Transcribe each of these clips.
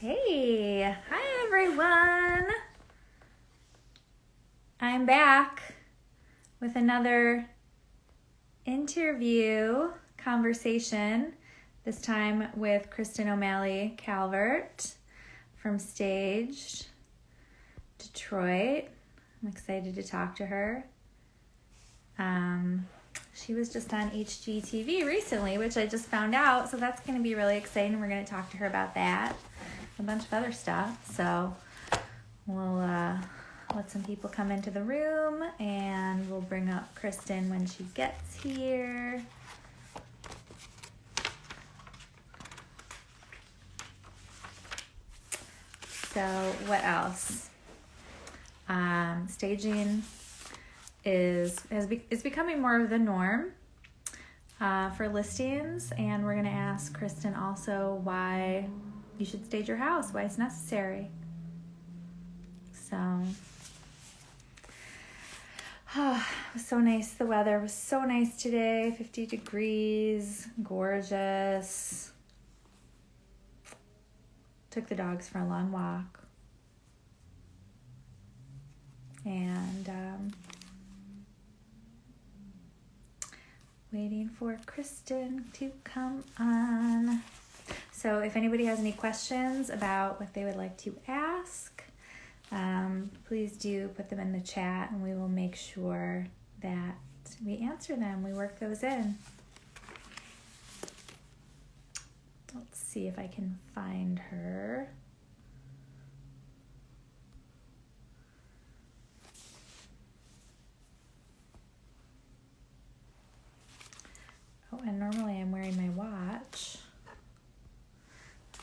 Hey, hi everyone. I'm back with another interview conversation, this time with Kristin O'Malley Calvert from Staged Detroit. I'm excited to talk to her. She was just on HGTV recently, which I just found out, so that's going to be really exciting. We're going to talk to her about that, a bunch of other stuff. So we'll let some people come into the room, and we'll bring up Kristin when she gets here. So what else? Staging is becoming more of the norm for listings, and we're going to ask Kristin also why you should stage your house, why it's necessary. So it was so nice. The weather was so nice today, 50 degrees, gorgeous. Took the dogs for a long walk. And waiting for Kristin to come on. So if anybody has any questions about what they would like to ask, please do put them in the chat, and we will make sure that we answer them. We work those in. Let's see if I can find her. Oh, and normally I'm wearing my watch.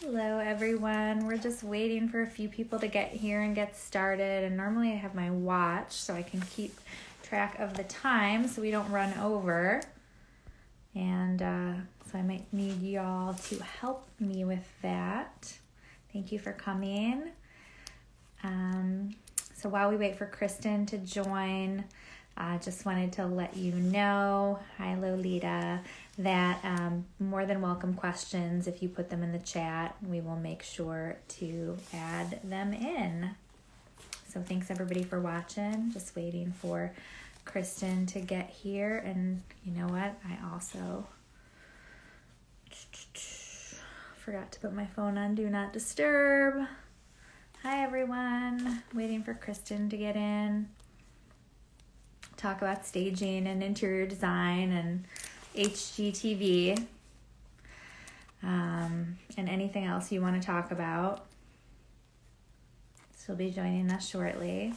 Hello, everyone. We're just waiting for a few people to get here and get started. And normally I have my watch so I can keep track of the time so we don't run over. And so I might need y'all to help me with that. Thank you for coming. So while we wait for Kristin to join, I just wanted to let you know, hi Lolita, that more than welcome questions. If you put them in the chat, we will make sure to add them in. So thanks everybody for watching. Just waiting for Kristin to get here. And you know what? I also forgot to put my phone on Do Not Disturb. Hi everyone. Waiting for Kristin to get in. Talk about staging and interior design and HGTV, and anything else you want to talk about. She'll be joining us shortly.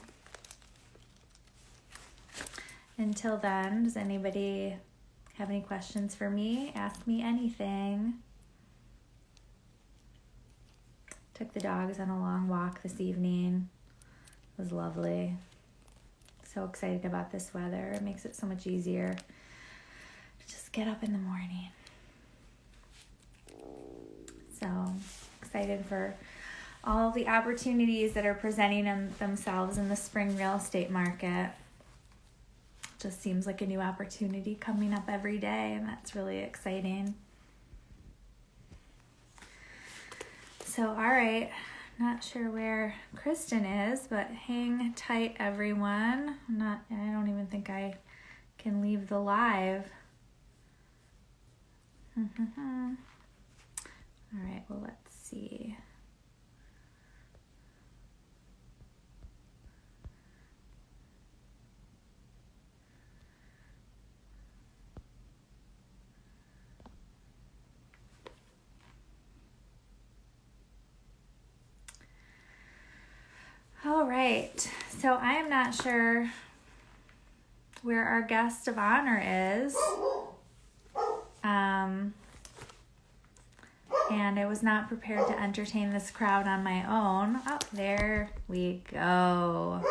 Until then, does anybody have any questions for me? Ask me anything. Took the dogs on a long walk this evening. It was lovely. So excited about this weather. It makes it so much easier to just get up in the morning. So excited for all the opportunities that are presenting themselves in the spring real estate market. Just seems like a new opportunity coming up every day, and that's really exciting. So, all right. Not sure where Kristin is, but hang tight, everyone. I don't even think I can leave the live. All right, well, let's see. All right, so I am not sure where our guest of honor is. And I was not prepared to entertain this crowd on my own. Oh, there we go.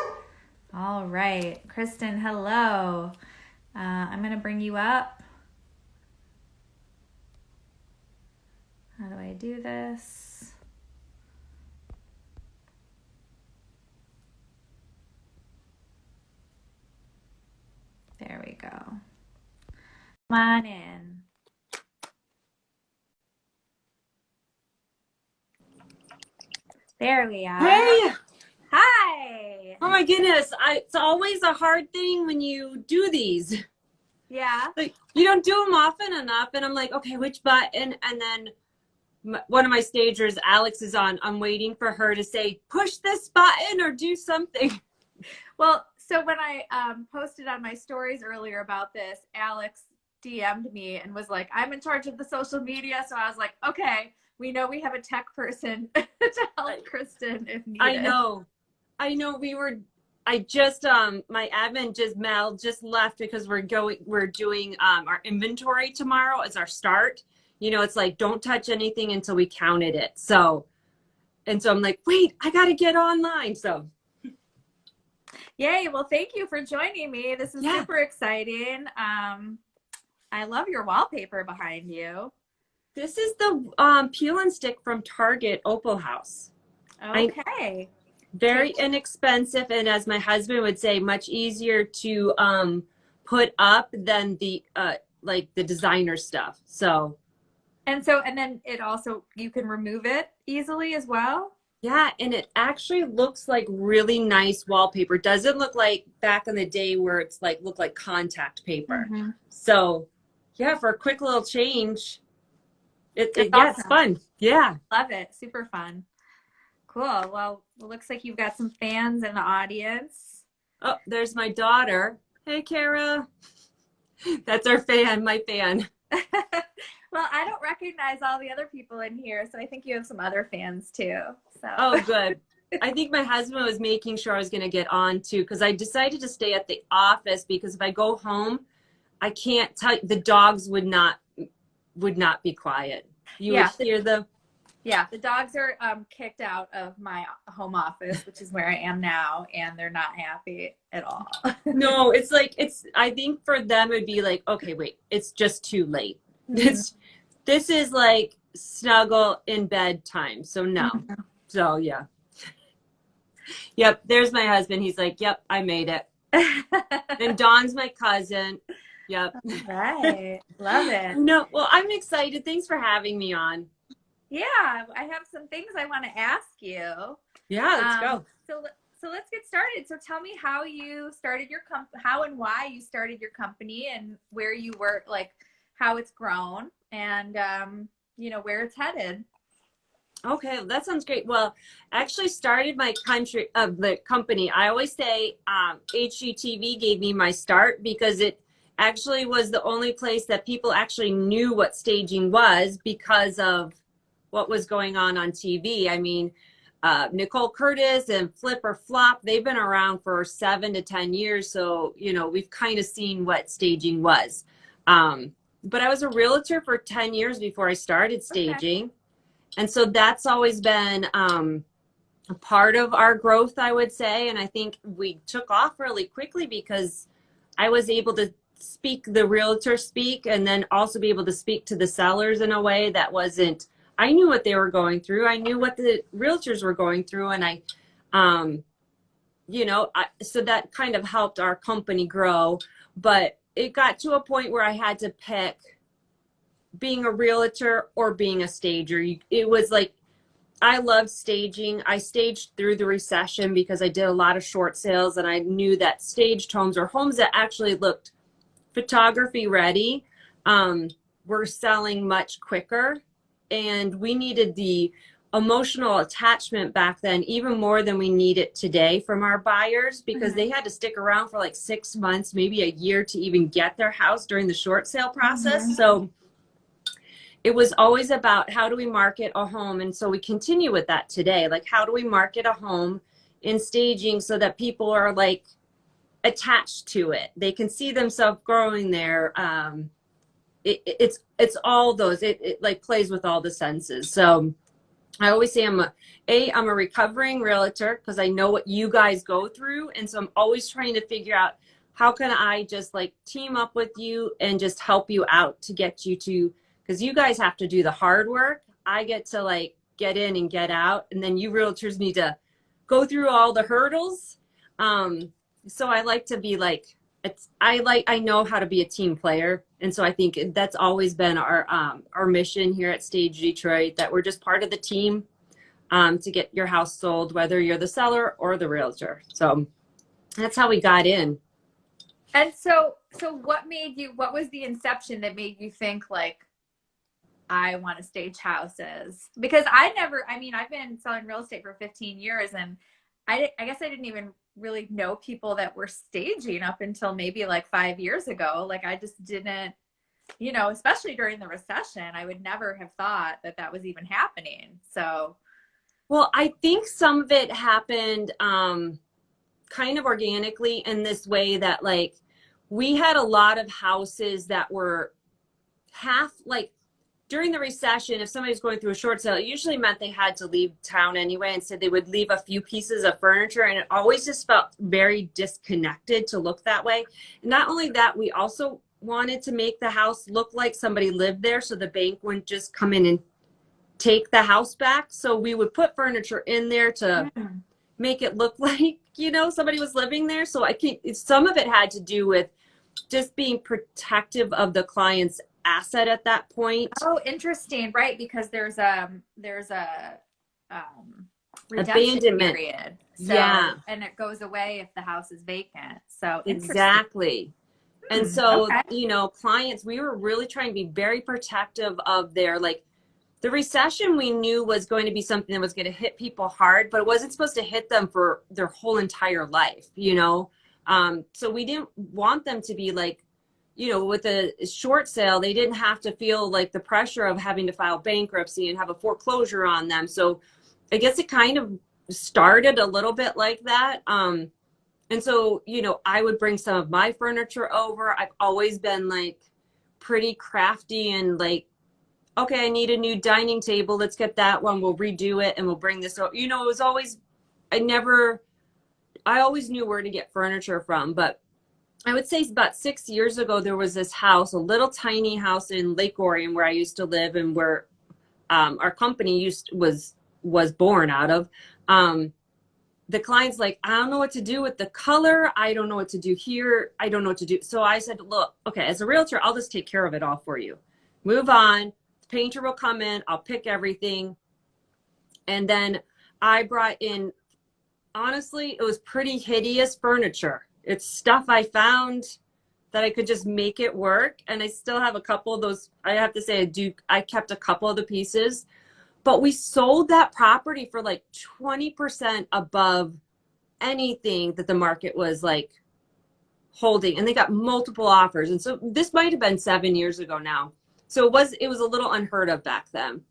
All right, Kristin, hello. I'm going to bring you up. How do I do this? There we go. Come on in. There we are. Hey, Hi. oh my goodness. It's always a hard thing when you do these. Yeah. Like, you don't do them often enough. And I'm like, okay, which button? And then one of my stagers, Alex, is on. I'm waiting for her to say, push this button or do something. Well, so when I posted on my stories earlier about this, Alex DM'd me and was like, I'm in charge of the social media. So I was like, okay, we know we have a tech person to help Kristin if I needed. know. I know I just my admin Mel just left because we're doing our inventory tomorrow as our start. It's like don't touch anything until we counted it. So I'm like, wait, I gotta get online. So Yay. Well, thank you for joining me. This is yeah, super exciting. I love your wallpaper behind you. this is the peel and stick from Target Opal House. Okay. Very inexpensive, and as my husband would say, much easier to put up than the like the designer stuff. So And then it also, you can remove it easily as well. yeah, and it actually looks like really nice wallpaper. Doesn't look like back in the day where it's like looked like contact paper. Mm-hmm. So yeah, for a quick little change, It's yeah, it's awesome. fun. Yeah. Love it. Super fun. Cool. Well, it looks like you've got some fans in the audience. Oh, there's my daughter. Hey, Kara. That's our fan, my fan. Well, I don't recognize all the other people in here, so I think you have some other fans too. So Oh, good. I think my husband was making sure I was going to get on too, because I decided to stay at the office because if I go home, I can't tell the dogs would not be quiet. You yeah, would hear them. the dogs are kicked out of my home office, which is where I am now, and they're not happy at all. No, it's like I think for them it'd be like, okay, wait, it's just too late. Mm-hmm. This is like snuggle in bed time. So no. So yeah. Yep, there's my husband. He's like, "Yep, I made it." And Dawn's my cousin. Yep. Right. Love it. No, well, I'm excited. Thanks for having me on. Yeah, I have some things I want to ask you. Yeah, let's go. So let's get started. So tell me how you started your how and why you started your company, and where you work, like how it's grown, and where it's headed. Okay, that sounds great. Well, I actually started my the company. I always say HGTV gave me my start because it actually was the only place that people actually knew what staging was because of what was going on TV. I mean, Nicole Curtis and Flip or Flop, they've been around for 7 to 10 years. So, we've kind of seen what staging was. But I was a realtor for 10 years before I started staging. Okay. And so that's always been a part of our growth, I would say. And I think we took off really quickly because I was able to speak the realtor speak and then also be able to speak to the sellers in a way that wasn't, I knew what they were going through. I knew what the realtors were going through. And so that kind of helped our company grow. But it got to a point where I had to pick being a realtor or being a stager. It was like, I loved staging. I staged through the recession because I did a lot of short sales and I knew that staged homes or homes that actually looked photography ready were selling much quicker. And we needed the emotional attachment back then, even more than we need it today from our buyers, because they had to stick around for like 6 months, maybe a year to even get their house during the short sale process. So it was always about how do we market a home. And so we continue with that today. Like, how do we market a home in staging so that people are like attached to it? They can see themselves growing there. It's all those, it like plays with all the senses. So I always say I'm a recovering realtor because I know what you guys go through. And so I'm always trying to figure out how can I just like team up with you and just help you out to get you to, because you guys have to do the hard work. I get to like get in and get out. And then you realtors need to go through all the hurdles. So I like to be like, I know how to be a team player. And so I think that's always been our mission here at Stage Detroit, that we're just part of the team. to get your house sold, whether you're the seller or the realtor. So that's how we got in. And so what was the inception that made you think like, I want to stage houses? Because I've been selling real estate for 15 years, and I guess I didn't even really know people that were staging up until maybe like 5 years ago. Like I just didn't, especially during the recession, I would never have thought that that was even happening. So. Well, I think some of it happened kind of organically in this way that like we had a lot of houses that were half like during the recession, if somebody was going through a short sale, it usually meant they had to leave town anyway. And so they would leave a few pieces of furniture. And it always just felt very disconnected to look that way. And not only that, we also wanted to make the house look like somebody lived there. So the bank wouldn't just come in and take the house back. So we would put furniture in there to make it look like, somebody was living there. So I think some of it had to do with just being protective of the client's asset at that point. Oh, interesting. Right. Because there's a redemption abandonment period. So, yeah. And it goes away if the house is vacant. So exactly. And so, okay. Clients, we were really trying to be very protective of their, like, the recession we knew was going to be something that was going to hit people hard, but it wasn't supposed to hit them for their whole entire life, So we didn't want them to be like, with a short sale, they didn't have to feel like the pressure of having to file bankruptcy and have a foreclosure on them. So I guess it kind of started a little bit like that. And so, I would bring some of my furniture over. I've always been like pretty crafty and like, okay, I need a new dining table. Let's get that one. We'll redo it and we'll bring this over. It was always, I always knew where to get furniture from. But I would say about 6 years ago, there was this house, a little tiny house in Lake Orion where I used to live and where our company was born out of. The client's like, I don't know what to do with the color. I don't know what to do here. I don't know what to do. So I said, look, okay, as a realtor, I'll just take care of it all for you. Move on. The painter will come in. I'll pick everything. And then I brought in, honestly, it was pretty hideous furniture. It's stuff I found that I could just make it work. And I still have a couple of those. I have to say, I kept a couple of the pieces. But we sold that property for like 20% above anything that the market was like holding. And they got multiple offers. And so this might have been 7 years ago now. So it was a little unheard of back then.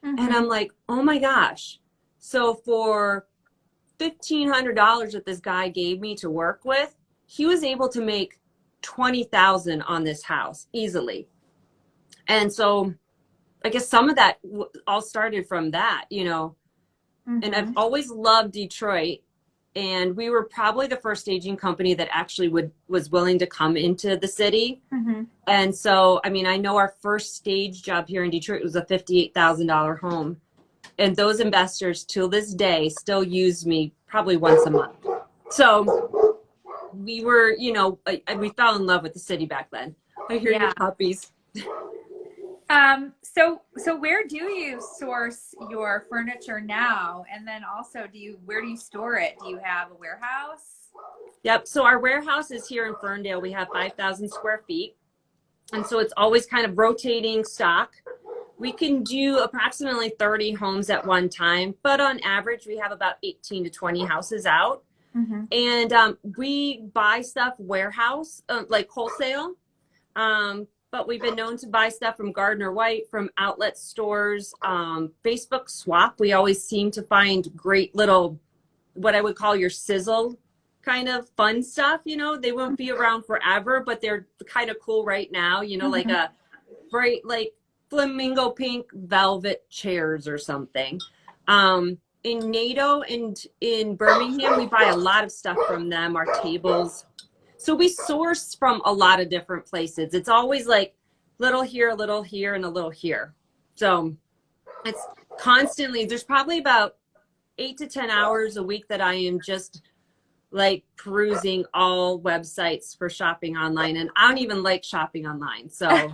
Mm-hmm. And I'm like, oh my gosh. So for $1,500 that this guy gave me to work with, he was able to make $20,000 on this house easily. And so I guess some of that all started from that, Mm-hmm. And I've always loved Detroit. And we were probably the first staging company that actually was willing to come into the city. Mm-hmm. And so, I know our first stage job here in Detroit was a $58,000 home. And those investors till this day still use me probably once a month. So we were, we fell in love with the city back then. I hear your puppies. So where do you source your furniture now? And then also where do you store it? Do you have a warehouse? Yep. So our warehouse is here in Ferndale. We have 5,000 square feet. And so it's always kind of rotating stock. We can do approximately 30 homes at one time, but on average, we have about 18 to 20 houses out. Mm-hmm. And we buy stuff warehouse, like wholesale. But we've been known to buy stuff from Gardner White, from outlet stores, Facebook Swap. We always seem to find great little, what I would call your sizzle kind of fun stuff. They won't be around forever, but they're kind of cool right now, mm-hmm. like a bright, like flamingo pink velvet chairs or something. In NATO and in Birmingham, we buy a lot of stuff from them, our tables. So we source from a lot of different places. It's always like little here, and a little here. So it's constantly, there's probably about 8 to 10 hours a week that I am just like perusing all websites for shopping online. And I don't even like shopping online. So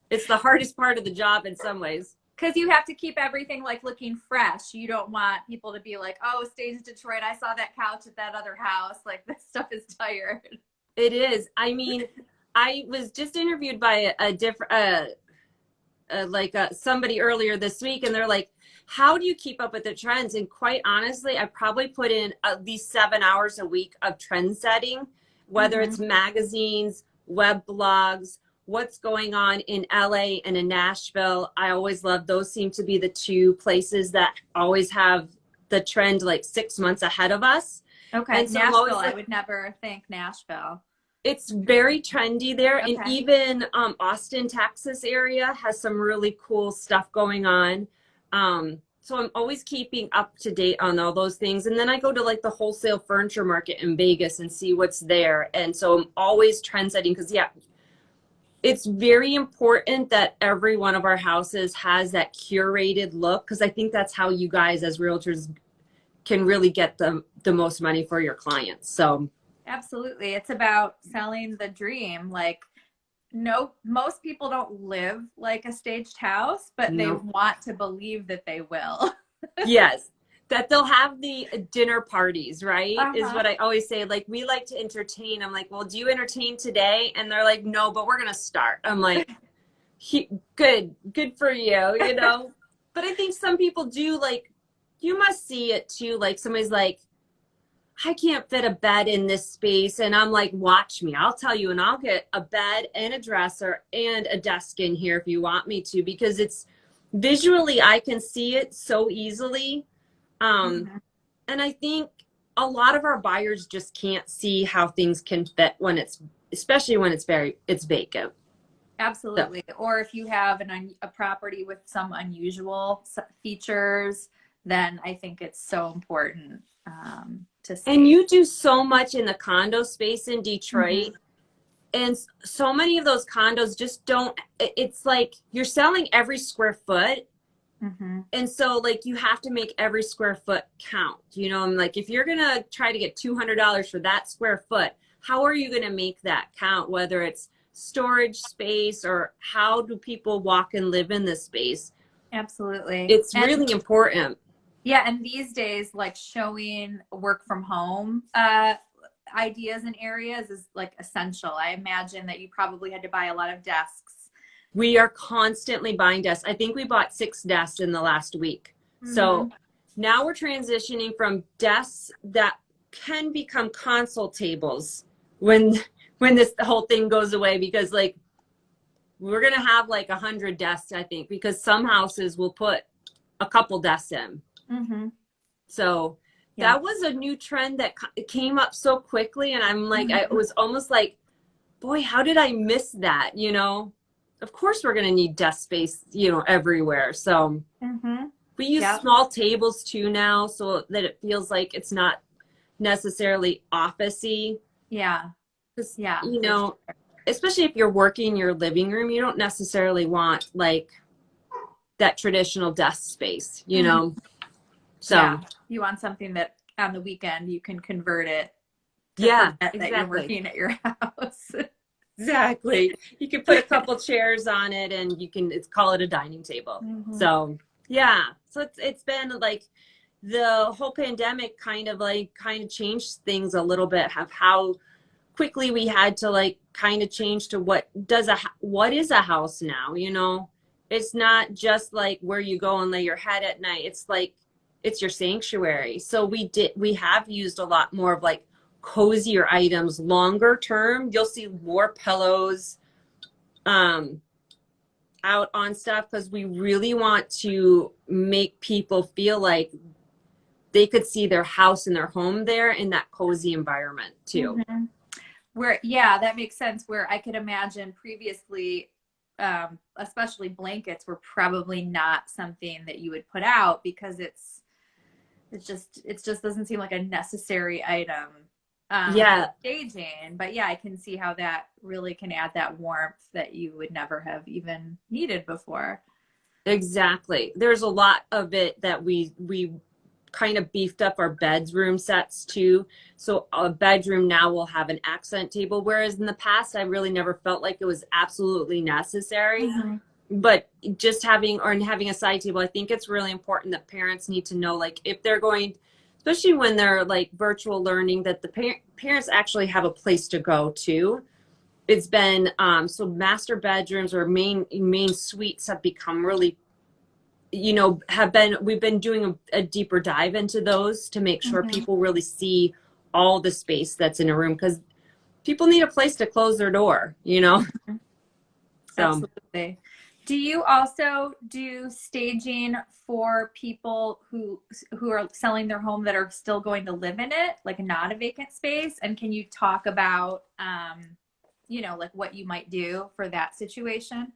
it's the hardest part of the job in some ways. Because you have to keep everything like looking fresh. You don't want people to be like, oh, Stage Detroit, I saw that couch at that other house. Like, this stuff is tired. It is. I mean, I was just interviewed by a different, somebody earlier this week, and they're like, how do you keep up with the trends? And quite honestly, I probably put in at least 7 hours a week of trend setting, whether it's magazines, web blogs, what's going on in LA and in Nashville. I always love those. Seem to be the two places that always have the trend like 6 months ahead of us. Okay. And so Nashville, I would never think Nashville. It's very trendy there. Okay. And even Austin, Texas area has some really cool stuff going on. So I'm always keeping up to date on all those things. And then I go to like the wholesale furniture market in Vegas and see what's there. And so I'm always trend setting because, yeah, it's very important that every one of our houses has that curated look, because I think that's how you guys as realtors can really get the most money for your clients. So absolutely. It's about selling the dream. Like, no, most people don't live like a staged house, but they want to believe that they will. Yes, that they'll have the dinner parties, right? Is what I always say. Like, we like to entertain. I'm like, well, do you entertain today? And they're like, no, but we're going to start. I'm like, good for you, you know? But I think some people do, like, you must see it too. Like, somebody's like, I can't fit a bed in this space. And I'm like, watch me. I'll tell you, and I'll get a bed and a dresser and a desk in here if you want me to, because it's visually, I can see it so easily. And I think a lot of our buyers just can't see how things can fit when especially when it's vacant. Absolutely. So. Or if you have a property with some unusual features, then I think it's so important to see. And you do so much in the condo space in Detroit. And so many of those condos just don't, it's like you're selling every square foot. And so like you have to make every square foot count. You know, I'm like, if you're going to try to get $200 for that square foot, how are you going to make that count? Whether it's storage space or how do people walk and live in this space? Absolutely. It's really important. Yeah. And these days, like showing work from home ideas and areas is like essential. I imagine that you probably had to buy a lot of desks. We are constantly buying desks. I think we bought 6 desks in the last week. So now we're transitioning from desks that can become console tables when this whole thing goes away, because like we're going to have like 100 desks, I think, because some houses will put a couple desks in. So that was a new trend that came up so quickly. And I'm like, I was almost like, boy, how did I miss that? You know, of course we're going to need desk space, you know, everywhere. So we use small tables too now, so that it feels like it's not necessarily office-y. Yeah. You know, especially if you're working in your living room, you don't necessarily want like that traditional desk space, you know? So you want something that on the weekend you can convert it. Exactly. That you're working at your house. Exactly. You can put a couple chairs on it and you can call it a dining table. So yeah. So it's been like the whole pandemic kind of changed things a little bit of how quickly we had to like kind of change to what is a house now, you know? It's not just like where you go and lay your head at night. It's like it's your sanctuary. So we have used a lot more of like cozier items longer term. You'll see more pillows out on stuff because we really want to make people feel like they could see their house and their home there in that cozy environment too. That makes sense. Where I could imagine previously, especially blankets were probably not something that you would put out because it just doesn't seem like a necessary item. Staging, but I can see how that really can add that warmth that you would never have even needed before. Exactly. There's a lot of it that we kind of beefed up our bedroom sets too. So a bedroom now will have an accent table, whereas in the past I really never felt like it was absolutely necessary. but just having a side table, I think it's really important that parents need to know, like, if they're going, especially when they're like virtual learning, that the parents actually have a place to go to. It's been so master bedrooms or main suites have become really, we've been doing a deeper dive into those to make sure people really see all the space that's in a room, because people need a place to close their door, So. Absolutely. Do you also do staging for people who are selling their home that are still going to live in it, like not a vacant space? And can you talk about, like what you might do for that situation?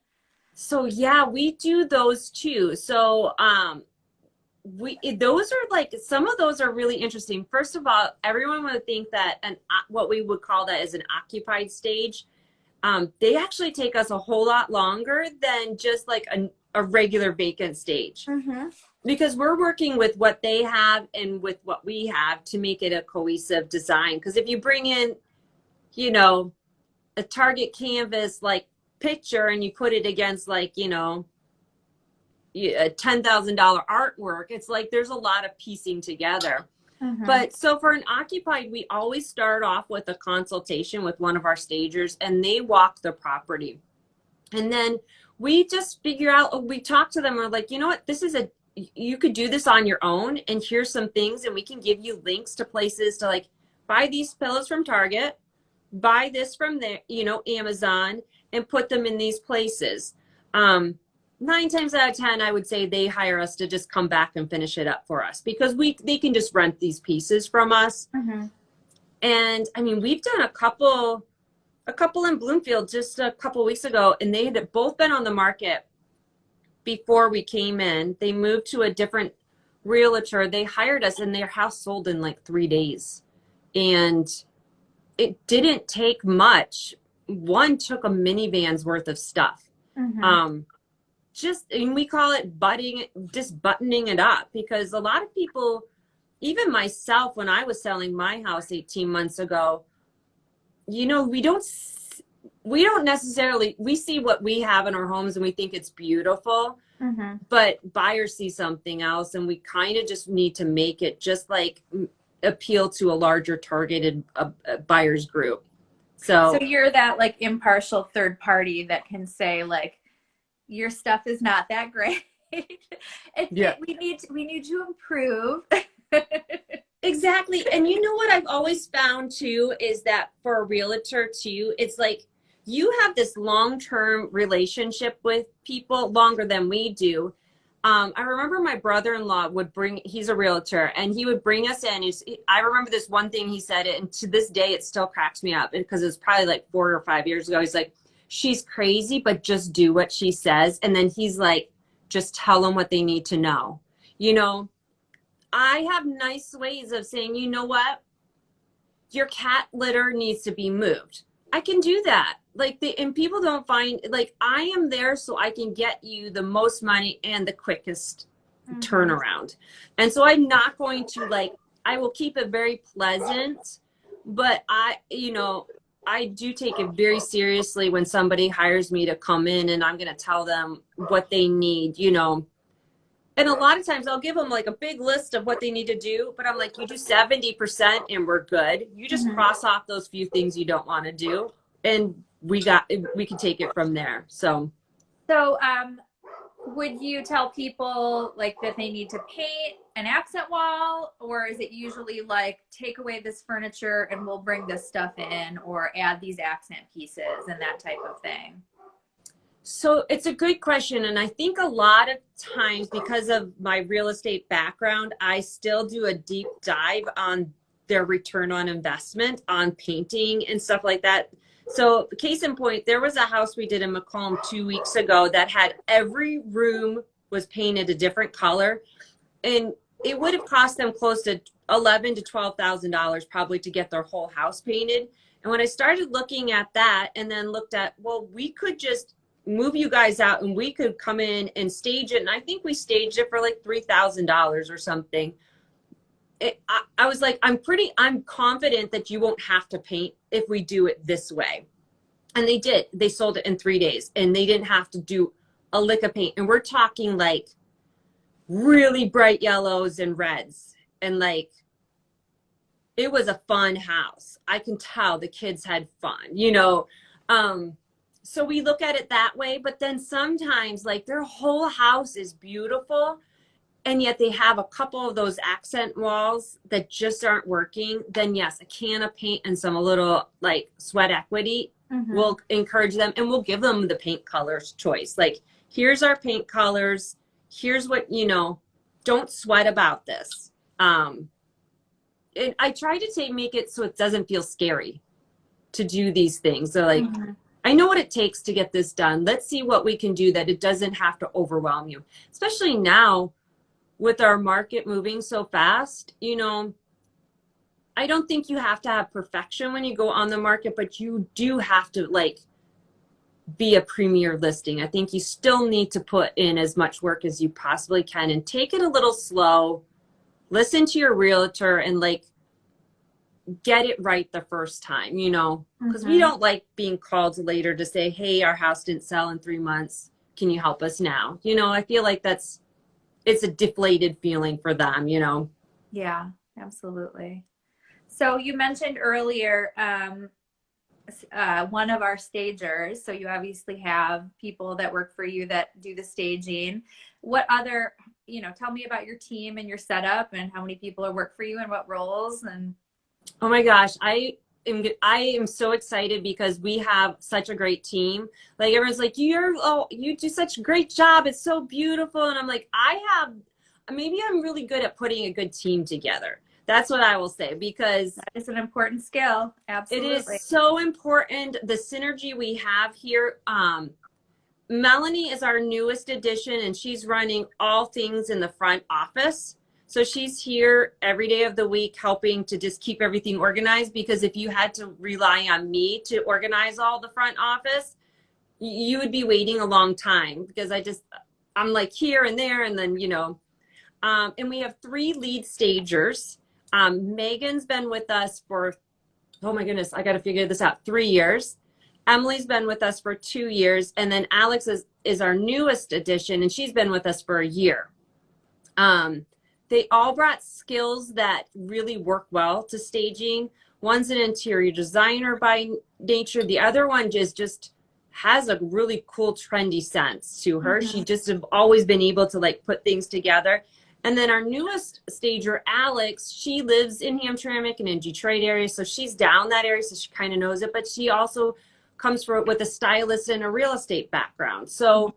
So yeah, we do those too. So those are like, some of those are really interesting. First of all, everyone would think that what we would call that is an occupied stage. They actually take us a whole lot longer than just like a regular vacant stage, because we're working with what they have and with what we have to make it a cohesive design. Because if you bring in, a Target canvas like picture and you put it against like, a $10,000 artwork, it's like there's a lot of piecing together. But so for an occupied, we always start off with a consultation with one of our stagers, and they walk the property. And then we just figure out, we talk to them, we're like, you know what, you could do this on your own, and here's some things, and we can give you links to places to like buy these pillows from Target, buy this from there, Amazon, and put them in these places. 9 times out of 10, I would say they hire us to just come back and finish it up for us, because they can just rent these pieces from us. And I mean, we've done a couple in Bloomfield just a couple weeks ago, and they had both been on the market before we came in. They moved to a different realtor. They hired us, and their house sold in like 3 days. And it didn't take much. One took a minivan's worth of stuff. And we call it buttoning it up, because a lot of people, even myself, when I was selling my house 18 months ago, we don't necessarily, we see what we have in our homes and we think it's beautiful, but buyers see something else, and we kind of just need to make it just like appeal to a larger targeted buyers group. So you're that like impartial third party that can say like, your stuff is not that great. We need to improve. Exactly. And you know what I've always found too is that for a realtor too, it's like you have this long-term relationship with people longer than we do. I remember my brother-in-law he's a realtor, and he would bring us in. I remember this one thing he said, and to this day it still cracks me up, because it was probably like 4 or 5 years ago. He's like, she's crazy, but just do what she says. And then he's like, just tell them what they need to know. I have nice ways of saying, you know what? Your cat litter needs to be moved. I can do that. And people don't find, like, I am there so I can get you the most money and the quickest turnaround. And so I'm not going to I will keep it very pleasant, but I do take it very seriously when somebody hires me to come in, and I'm going to tell them what they need, And a lot of times I'll give them like a big list of what they need to do, but I'm like, you do 70% and we're good. You just cross off those few things you don't want to do, and we can take it from there. So would you tell people like that they need to paint an accent wall, or is it usually like take away this furniture and we'll bring this stuff in, or add these accent pieces and that type of thing? So it's a good question. And I think a lot of times, because of my real estate background, I still do a deep dive on their return on investment on painting and stuff like that. So case in point, there was a house we did in Macomb 2 weeks ago that had every room was painted a different color. And it would have cost them close to $11,000 to $12,000 probably to get their whole house painted. And when I started looking at that, and then looked at, well, we could just move you guys out and we could come in and stage it. And I think we staged it for like $3,000 or something. I was like, I'm confident that you won't have to paint if we do it this way. And they did. They sold it in 3 days, and they didn't have to do a lick of paint, and we're talking like really bright yellows and reds, and like it was a fun house. I can tell the kids had fun, you know. So we look at it that way, but then sometimes like their whole house is beautiful and yet they have a couple of those accent walls that just aren't working. Then yes, a can of paint and some a little like sweat equity will encourage them, and we'll give them the paint colors choice. Like, here's our paint colors. Here's what, you know, don't sweat about this. I try to make it so it doesn't feel scary to do these things. So like, I know what it takes to get this done. Let's see what we can do that it doesn't have to overwhelm you, especially now with our market moving so fast. You know, I don't think you have to have perfection when you go on the market, but you do have to like be a premier listing. I think you still need to put in as much work as you possibly can and take it a little slow. Listen to your realtor and like get it right the first time, you know, because we don't like being called later to say, hey, our house didn't sell in 3 months. Can you help us now? You know, I feel like it's a deflated feeling for them, you know? Yeah, absolutely. So you mentioned earlier, one of our stagers. So you obviously have people that work for you that do the staging. What other, you know, tell me about your team and your setup and how many people work for you and what roles. And oh my gosh, I am so excited because we have such a great team. Like everyone's like, you do such a great job. It's so beautiful. And I'm like, maybe I'm really good at putting a good team together. That's what I will say, because that is an important skill. Absolutely. It is so important. The synergy we have here. Melanie is our newest addition, and she's running all things in the front office. So she's here every day of the week helping to just keep everything organized, because if you had to rely on me to organize all the front office, you would be waiting a long time, because I'm like here and there, and then, you know, and we have 3 lead stagers. Megan's been with us for, oh my goodness, I got to figure this out, 3 years. Emily's been with us for 2 years. And then Alex is our newest addition, and she's been with us for a year. They all brought skills that really work well to staging. One's an interior designer by nature. The other one just has a really cool, trendy sense to her. She just have always been able to like put things together. And then our newest stager, Alex, she lives in Hamtramck and in Detroit area. So she's down that area, so she kind of knows it. But she also comes with a stylist and a real estate background. So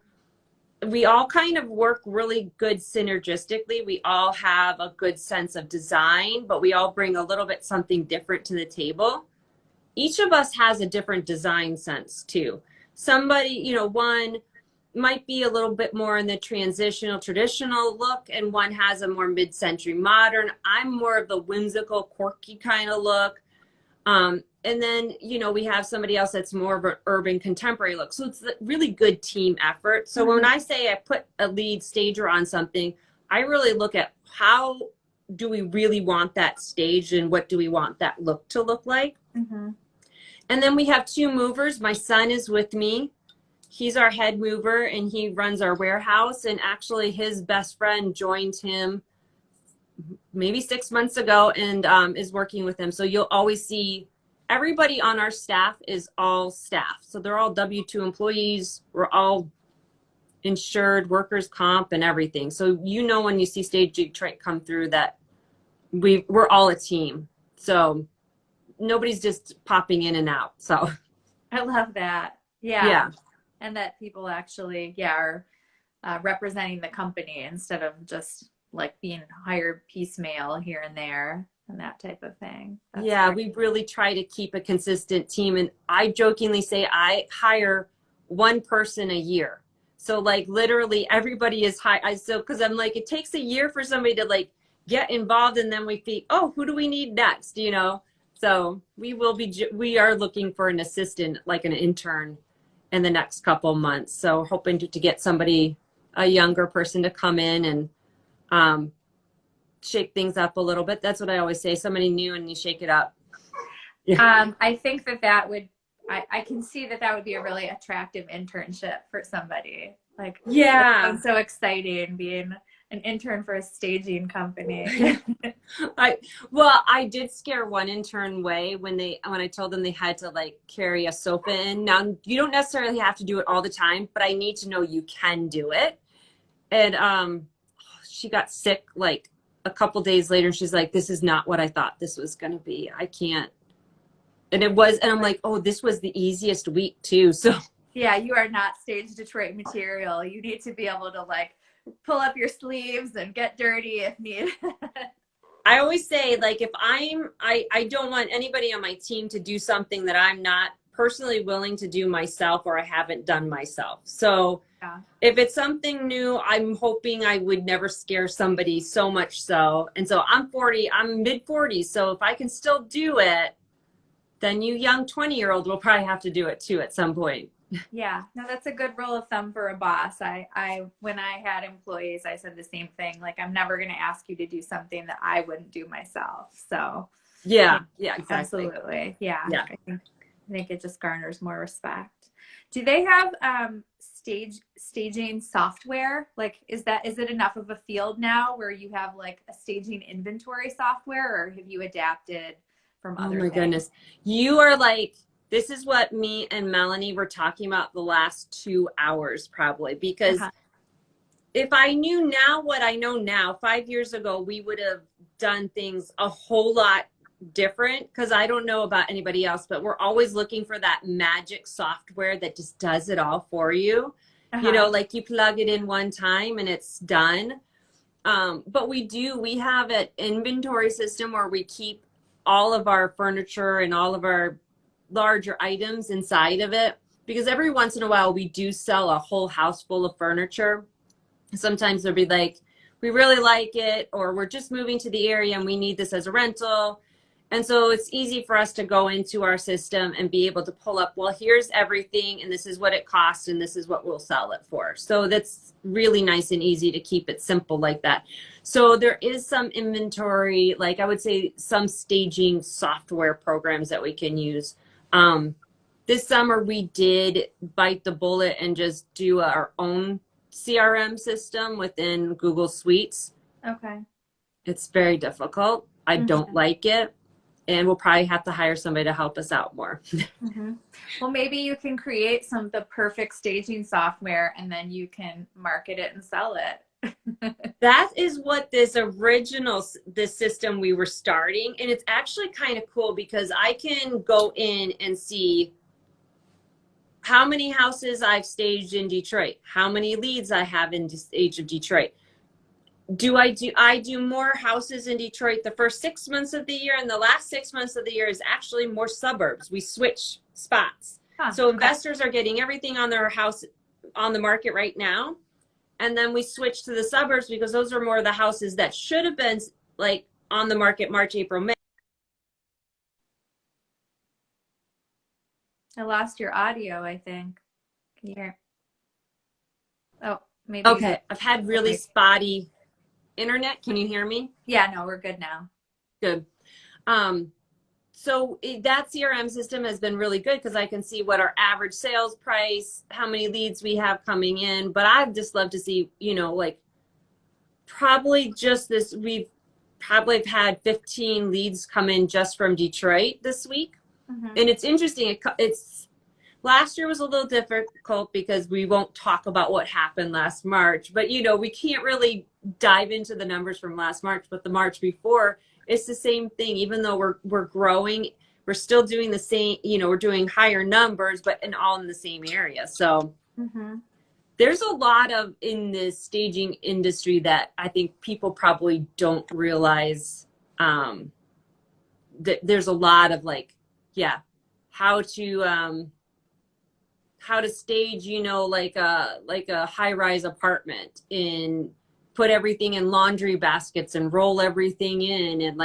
we all kind of work really good synergistically. We all have a good sense of design, but we all bring a little bit something different to the table. Each of us has a different design sense too. Somebody, you know, one might be a little bit more in the traditional look, and one has a more mid-century modern. I'm more of the whimsical, quirky kind of look. And then, you know, we have somebody else that's more of an urban contemporary look. So it's a really good team effort. So when I say I put a lead stager on something, I really look at how do we really want that staged and what do we want that look to look like. And then we have 2 movers. My son is with me. He's our head mover, and he runs our warehouse. And actually his best friend joined him maybe 6 months ago and is working with him. So you'll always see everybody on our staff is all staff. So they're all W-2 employees. We're all insured, workers' comp and everything. So you know when you see Stage Detroit come through that we're all a team. So nobody's just popping in and out. So I love that. Yeah. And that people actually, are representing the company instead of just like being hired piecemeal here and there and that type of thing. That's great. We really try to keep a consistent team. And I jokingly say I hire 1 person a year. So like literally everybody is because I'm like, it takes a year for somebody to like get involved, and then we think, oh, who do we need next? You know? So we are looking for an assistant, like an intern, in the next couple months. So hoping to get somebody, a younger person, to come in and shake things up a little bit. That's what I always say. Somebody new and you shake it up. I think that would, I can see that would be a really attractive internship for somebody. Like, Yeah. sounds so exciting being an intern for a staging company. I did scare one intern away when I told them they had to like carry a sofa in. Now you don't necessarily have to do it all the time, but I need to know you can do it. And she got sick like a couple days later, and she's like, "This is not what I thought this was gonna be. I can't." And it was, and I'm like, "Oh, this was the easiest week too." So Yeah, you are not stage Detroit material. You need to be able to like pull up your sleeves and get dirty if needed. I always say, like, if I don't want anybody on my team to do something that I'm not personally willing to do myself or I haven't done myself. So Yeah. if it's something new, I'm hoping I would never scare somebody so much so. And so I'm mid 40s. So if I can still do it, then you young 20-year-old will probably have to do it too at some point. Yeah, no, that's a good rule of thumb for a boss. When I had employees, I said the same thing. Like, I'm never going to ask you to do something that I wouldn't do myself. So Yeah, exactly. Absolutely. Yeah. Yeah. I think it just garners more respect. Do they have staging software? Like, is it enough of a field now where you have like a staging inventory software, or have you adapted from other things? Goodness. You are like, this is what me and Melanie were talking about the last 2 hours probably, because if I knew now what I know now, 5 years ago, we would have done things a whole lot different, because I don't know about anybody else, but we're always looking for that magic software that just does it all for you. You know, like you plug it in one time and it's done. But we have an inventory system where we keep all of our furniture and all of our larger items inside of it, because every once in a while we do sell a whole house full of furniture. Sometimes they'll be like, we really like it, or we're just moving to the area and we need this as a rental. And so it's easy for us to go into our system and be able to pull up, well, here's everything and this is what it costs and this is what we'll sell it for. So that's really nice and easy to keep it simple like that. So there is some inventory, like I would say some staging software programs that we can use. This summer we did bite the bullet and just do our own CRM system within Google Suites. Okay. It's very difficult. I don't like it. And we'll probably have to hire somebody to help us out more. Well, maybe you can create the perfect staging software and then you can market it and sell it. That is what this system we were starting. And it's actually kind of cool because I can go in and see how many houses I've staged in Detroit, how many leads I have in the stage of Detroit. I do more houses in Detroit the first 6 months of the year, and the last 6 months of the year is actually more suburbs. We switch spots. So investors are getting everything on their house on the market right now. And then we switch to the suburbs because those are more the houses that should have been like on the market March, April, May. I lost your audio, I think. Can you hear? Oh, maybe. Okay. I've had really spotty internet. Can you hear me? Yeah, no, we're good now. Good. So that CRM system has been really good because I can see what our average sales price, how many leads we have coming in. But I'd just love to see, like probably just this, we've probably had 15 leads come in just from Detroit this week. And it's interesting. It's last year was a little difficult because we won't talk about what happened last March, but we can't really dive into the numbers from last March, but the March before, it's the same thing. Even though we're growing, we're still doing the same, we're doing higher numbers, but all in the same area. So there's a lot in the staging industry that I think people probably don't realize, that there's a lot of how to stage, like a high-rise apartment, and put everything in laundry baskets and roll everything in, and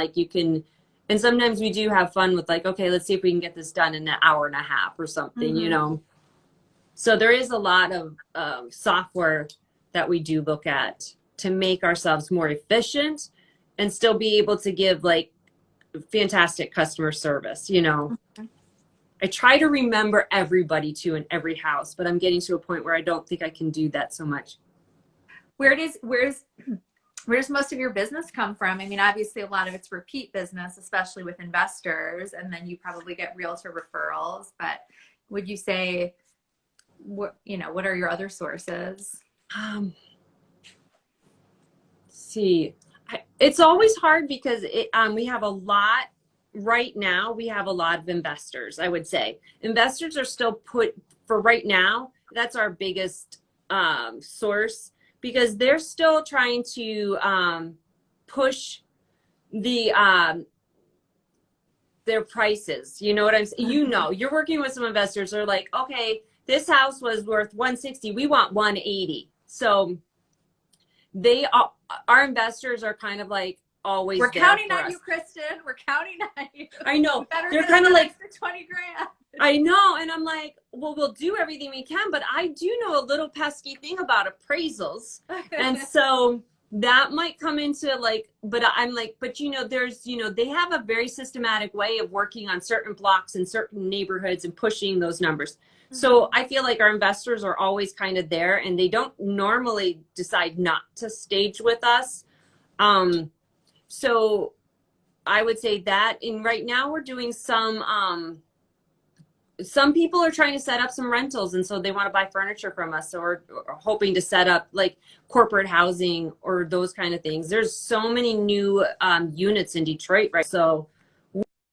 and sometimes we do have fun with okay, let's see if we can get this done in an hour and a half or something, So there is a lot of software that we do look at to make ourselves more efficient and still be able to give fantastic customer service, I try to remember everybody too in every house, but I'm getting to a point where I don't think I can do that so much. Where's most of your business come from? I mean, obviously a lot of it's repeat business, especially with investors, and then you probably get realtor referrals, but would you say, what are your other sources? See, it's always hard because we have a lot right now. We have a lot of investors. I would say investors are still for right now. That's our biggest source, because they're still trying to push their prices. You know what I'm saying? You're working with some investors who are like, okay, this house was worth 160. We want 180. So our investors are kind of like always. We're counting on you, Kristin. We're counting on you. I know. They're kind of like for 20 grand. I know. And I'm like, well, we'll do everything we can, but I do know a little pesky thing about appraisals. And so that might come into like, but I'm like, but they have a very systematic way of working on certain blocks in certain neighborhoods and pushing those numbers. Mm-hmm. So I feel like our investors are always kind of there, and they don't normally decide not to stage with us. So I would say that right now we're doing some people are trying to set up some rentals, and so they want to buy furniture from us, or hoping to set up like corporate housing or those kind of things. There's so many new units in Detroit, right? So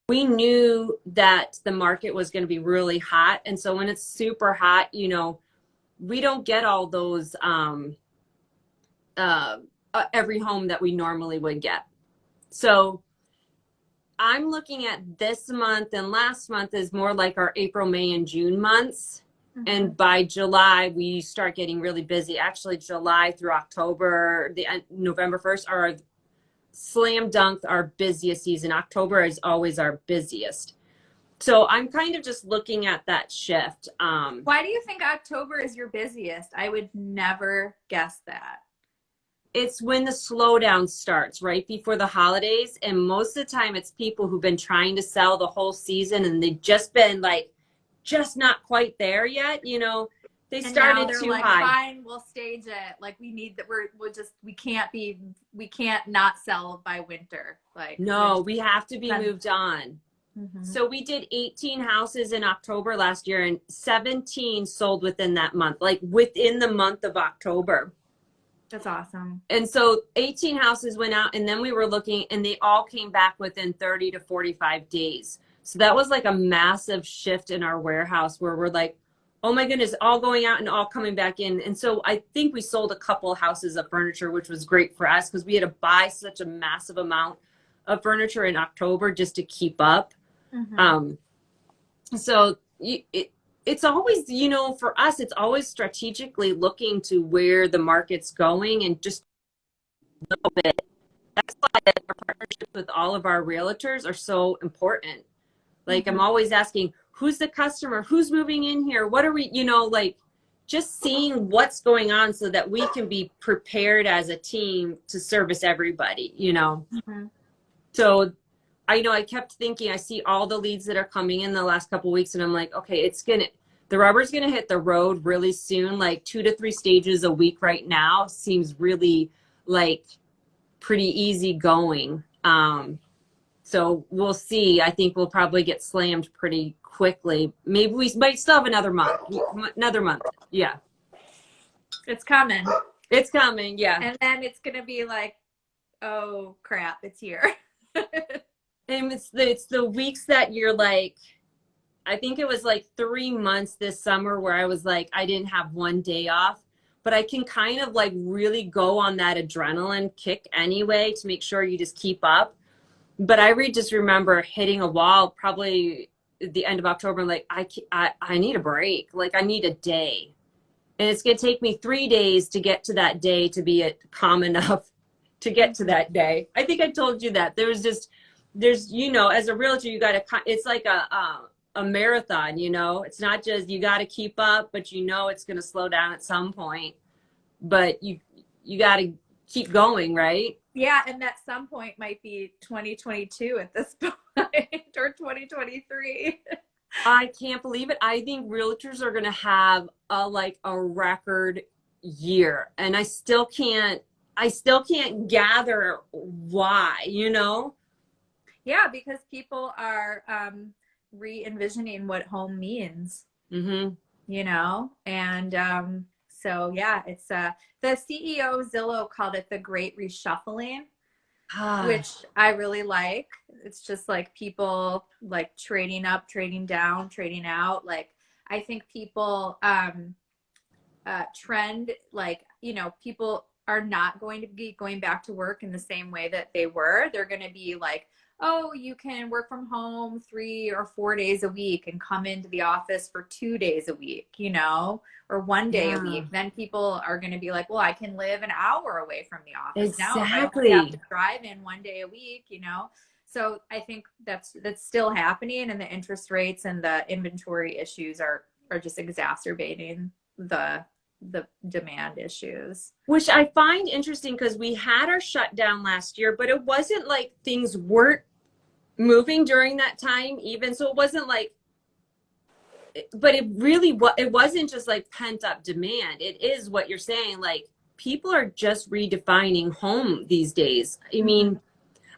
we knew that the market was going to be really hot. And so when it's super hot, we don't get all those every home that we normally would get. So I'm looking at this month, and last month is more like our April, May, and June months. Mm-hmm. And by July, we start getting really busy. Actually, July through October, November 1st are slam dunk our busiest season. October is always our busiest. So I'm kind of just looking at that shift. Why do you think October is your busiest? I would never guess that. It's when the slowdown starts right before the holidays. And most of the time it's people who've been trying to sell the whole season, and they've just been like, just not quite there yet. They started too like, high. Fine, we'll stage it. Like we can't not sell by winter. Like, no, we have to be moved on. Mm-hmm. So we did 18 houses in October last year, and 17 sold within that month, like within the month of October. That's awesome. And so 18 houses went out, and then we were looking, and they all came back within 30 to 45 days. So that was like a massive shift in our warehouse, where we're like, oh my goodness, all going out and all coming back in. And so I think we sold a couple houses of furniture, which was great for us, because we had to buy such a massive amount of furniture in October just to keep up. Mm-hmm. So it's always, for us, it's always strategically looking to where the market's going, and just a little bit. That's why our partnerships with all of our realtors are so important. Like, mm-hmm. I'm always asking, who's the customer? Who's moving in here? What are we, like just seeing what's going on so that we can be prepared as a team to service everybody, Mm-hmm. So I kept thinking, I see all the leads that are coming in the last couple of weeks, and I'm like, okay, the rubber's going to hit the road really soon. Like 2 to 3 stages a week right now seems really like pretty easy going. So we'll see. I think we'll probably get slammed pretty quickly. Maybe we might still have another month. Yeah. It's coming. Yeah. And then it's going to be like, oh crap, it's here. And it's the weeks that you're like, I think it was like 3 months this summer where I was like, I didn't have one day off, but I can kind of like really go on that adrenaline kick anyway to make sure you just keep up. But I just remember hitting a wall probably at the end of October, like I need a break. Like I need a day. And it's going to take me 3 days to get to that day to be calm enough to get to that day. I think I told you that. There's as a realtor, you got to, it's like a marathon, it's not just, you got to keep up, but it's going to slow down at some point, but you got to keep going, right? Yeah. And at some point might be 2022 at this point, or 2023. I can't believe it. I think realtors are going to have a record year, and I still can't gather why, you know? Yeah, because people are re-envisioning what home means, Mm-hmm. you know? And so yeah, it's the CEO of Zillow called it the great reshuffling, Ah, which I really like. It's just like people like trading up, trading down, trading out. Like I think people trend, like, you know, people are not going to be going back to work in the same way that they were. They're going to be like, oh, you can work from home 3 or 4 days a week and come into the office for 2 days a week, you know, or 1 day a yeah, week. Then people are going to be like, well, I can live an hour away from the office now if I only have to exactly. drive in 1 day a week, you know. So I think that's still happening, and the interest rates and the inventory issues are just exacerbating the demand issues. Which I find interesting because we had our shutdown last year, but it wasn't like things weren't moving during that time even. So it wasn't like, but it wasn't just like pent up demand. It is what you're saying. Like people are just redefining home these days. I mean,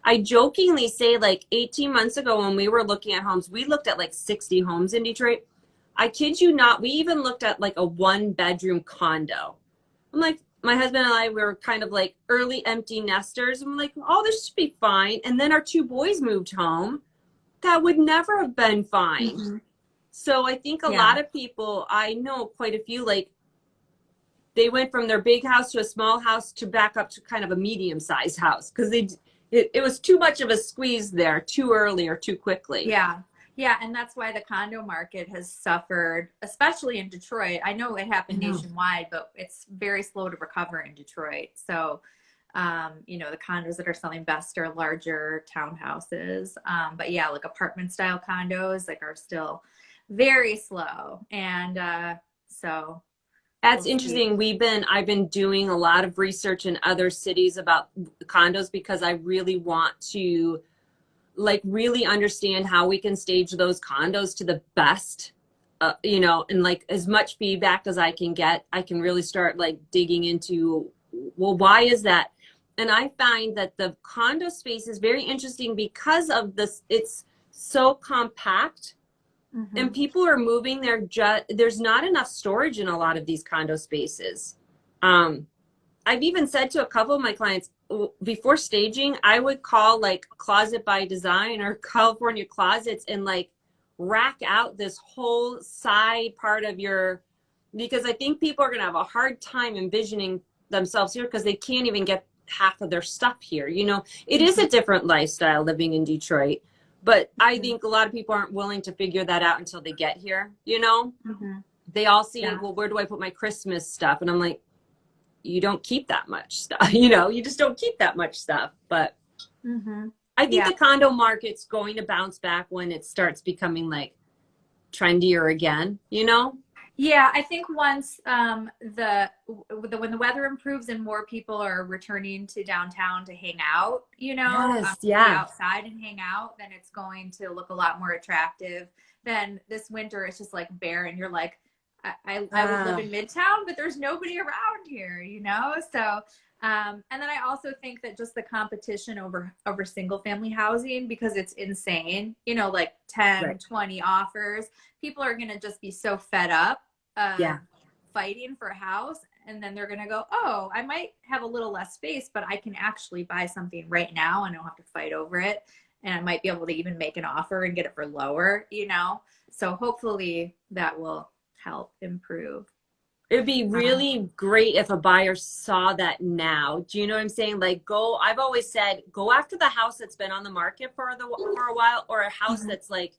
I jokingly say like 18 months ago when we were looking at homes, we looked at like 60 homes in Detroit. I kid you not, we even looked at like a 1 bedroom condo. I'm like, my husband and I were kind of like early empty nesters. I'm like, oh, this should be fine. And then our 2 boys moved home. That would never have been fine. Mm-hmm. So I think a Yeah. lot of people, I know quite a few, like they went from their big house to a small house to back up to kind of a medium sized house because it was too much of a squeeze there too early or too quickly. Yeah. Yeah. And that's why the condo market has suffered, especially in Detroit. I know it I happened know. nationwide, but it's very slow to recover in Detroit. So, you know, the condos that are selling best are larger townhouses. But yeah, like apartment style condos, like are still very slow. And so That's we'll see. interesting. I've been doing a lot of research in other cities about condos because I really want to like really understand how we can stage those condos to the best, you know, and like as much feedback as I can get, I can really start like digging into, well, why is that? And I find that the condo space is very interesting because of this. It's so compact and Mm-hmm. people are moving there's not enough storage in a lot of these condo spaces. I've even said to a couple of my clients before staging, I would call like Closet by Design or California Closets and like rack out this whole side part of your, because I think people are going to have a hard time envisioning themselves here because they can't even get half of their stuff here. You know, it is a different lifestyle living in Detroit, but I Mm-hmm. think a lot of people aren't willing to figure that out until they get here. You know, Mm-hmm. they all see, Yeah. well, where do I put my Christmas stuff? And I'm like, you don't keep that much stuff. You know, you just don't keep that much stuff. But Mm-hmm. I think Yeah. the condo market's going to bounce back when it starts becoming like trendier again, you know? Yeah, I think once when the weather improves and more people are returning to downtown to hang out, you know, Yes, be yeah. outside and hang out, then it's going to look a lot more attractive. Then this winter it's just like bare, and you're like, I would live Uh, in Midtown, but there's nobody around here, you know. So and then I also think that just the competition over single family housing, because it's insane, you know, like right. 10, 20 offers, people are going to just be so fed up Yeah. fighting for a house, and then they're going to go, oh, I might have a little less space, but I can actually buy something right now and I don't have to fight over it, and I might be able to even make an offer and get it for lower, you know. So hopefully that will help improve. It would be um, really great if a buyer saw that now. Do you know what I'm saying? Like I've always said, go after the house that's been on the market for a while, or a house mhm. that's like